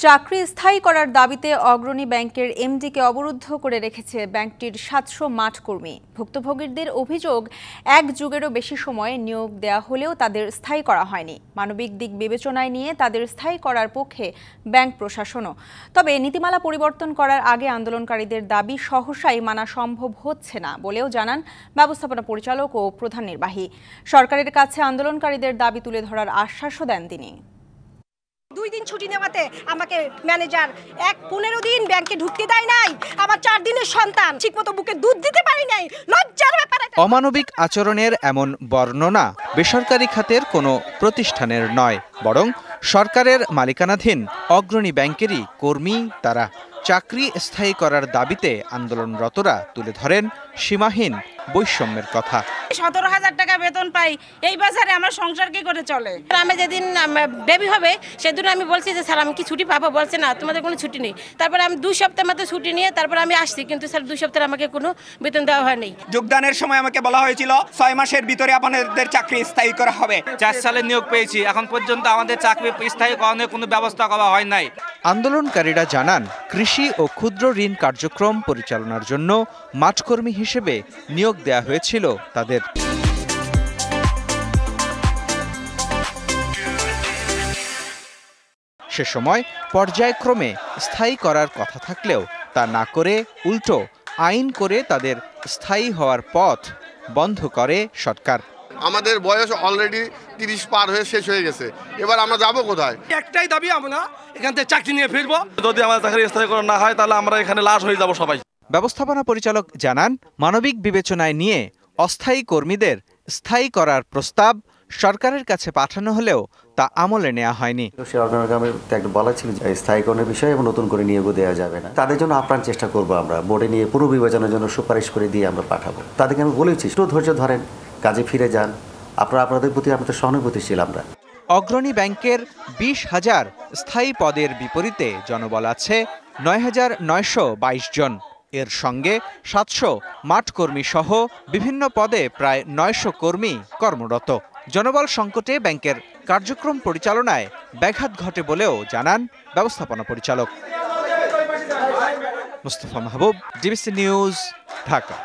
চাকরি স্থায়ী করার দাবিতে অগ্রণী ব্যাংকের এমডিকে অবরুদ্ধ করে রেখেছে ব্যাংকটির ৭০০ মাঠকর্মী। ভুক্তভোগীদের অভিযোগ, এক যুগেরও বেশি সময় নিয়োগ দেয়া হলেও তাদের স্থায়ী করা হয়নি। মানবিক দিক বিবেচনায় নিয়ে তাদের স্থায়ী করার পক্ষে ব্যাংক প্রশাসনও। তবে নীতিমালা পরিবর্তন করার আগে আন্দোলনকারীদের দাবি সহসাই মানা সম্ভব হচ্ছে না বলেও জানান ব্যবস্থাপনা পরিচালক ও প্রধান নির্বাহী। সরকারের কাছে আন্দোলনকারীদের দাবি তুলে ধরার আশ্বাসও দেন তিনি। 2 দিন ছুটি নেওয়াতে আমাকে ম্যানেজার 15 দিন ব্যাংকে ঢুকতে দেয় নাই। আমার 4 দিনের সন্তান ঠিকমতো বুকে দুধ দিতে পারি নাই। লজ্জার ব্যাপার। অমানবিক আচরণের এমন বর্ণনা বেসরকারি খাতের কোনো প্রতিষ্ঠানের নয়, বরং সরকারের মালিকানাধীন অগ্রণী ব্যাংকেরই কর্মী তারা। চাকরি স্থায়ী করার দাবিতে আন্দোলনরতরা তুলে ধরেন সীমাহীন বৈষম্যের কথা। 17,000 টাকা বেতন পাই, এই বাজারে আমার সংসার কি করে চলে? আমি যেদিন বেবি হবে সেদিন আমি বলছি যে স্যার আমি কি ছুটি পাবো, বলছে না তোমাদের কোনো ছুটি নেই। তারপরে আমি 2 সপ্তাহ মতো ছুটি নিয়ে তারপর আমি আসছি, কিন্তু স্যার 2 সপ্তাহে আমাকে কোনো বেতন দেওয়া হয়নি। যোগদানের সময় আমাকে বলা হয়েছিল 6 মাসের ভিতরে আপনাদের চাকরি স্থায়ী করা হবে। 4 সালে নিয়োগ পেয়েছি, এখন পর্যন্ত আমাদের চাকরি স্থায়ীকরণের কোনো ব্যবস্থা করা হয় নাই। আন্দোলনকারীরা জানান, কৃষি ও ক্ষুদ্র ঋণ কার্যক্রম পরিচালনার জন্য মাঠকর্মী হিসেবে নিয়োগ দেয়া হয়েছিল তাদের। সে সময় পর্যায়ক্রমে স্থায়ী করার কথা থাকলেও তা না করে উল্টো আইন করে তাদের স্থায়ী হওয়ার পথ বন্ধ করে সরকার। আমাদের বয়স অলরেডি 30 পার হয়ে শেষ হয়ে গেছে, এবার আমরা যাব কোথায়? একটাই দাবি, আমরা এখান থেকে চাকরি নিয়ে ফিরবো। যদি আমাদের চাকরি স্থায়ীকরণ না হয় তাহলে আমরা এখানে লাশ হয়ে যাব সবাই। ব্যবস্থাপনা পরিচালক জানান, মানবিক বিবেচনায় নিয়ে অস্থায়ী কর্মীদের স্থায়ী করার প্রস্তাব সরকারের কাছে পাঠানো হলেও তা আমলে নেওয়া হয়নি। সে অর্গানাইজেশনকে একটা বলা ছিল যে স্থায়ীকরণের বিষয়ে এবং নতুন করে নিয়োগ দেওয়া যাবে না। তাদের জন্য আপ্রাণ চেষ্টা করবো, আমরা বোর্ডে নিয়ে পুনর্বিবেচনার জন্য সুপারিশ করে দিয়ে আমরা পাঠাবো। তাদেরকে আমি বলেছি একটু ধৈর্য ধরেন, কাজে ফিরে যান, আপনাদের প্রতি আমাদের সহানুভূতিশীল আমরা। অগ্রণী ব্যাংকের 20,000 স্থায়ী পদের বিপরীতে জনবল আছে 9,922 জন। এর সঙ্গে 700 মাঠকর্মী সহ বিভিন্ন পদে প্রায় 900 কর্মী কর্মরত। জনবল সংকটে ব্যাংকের কার্যক্রম পরিচালনায় ব্যাঘাত ঘটে বলেও জানান ব্যবস্থাপনা পরিচালক। মুস্তফা মাহবুব, ডিবিসি নিউজ, ঢাকা।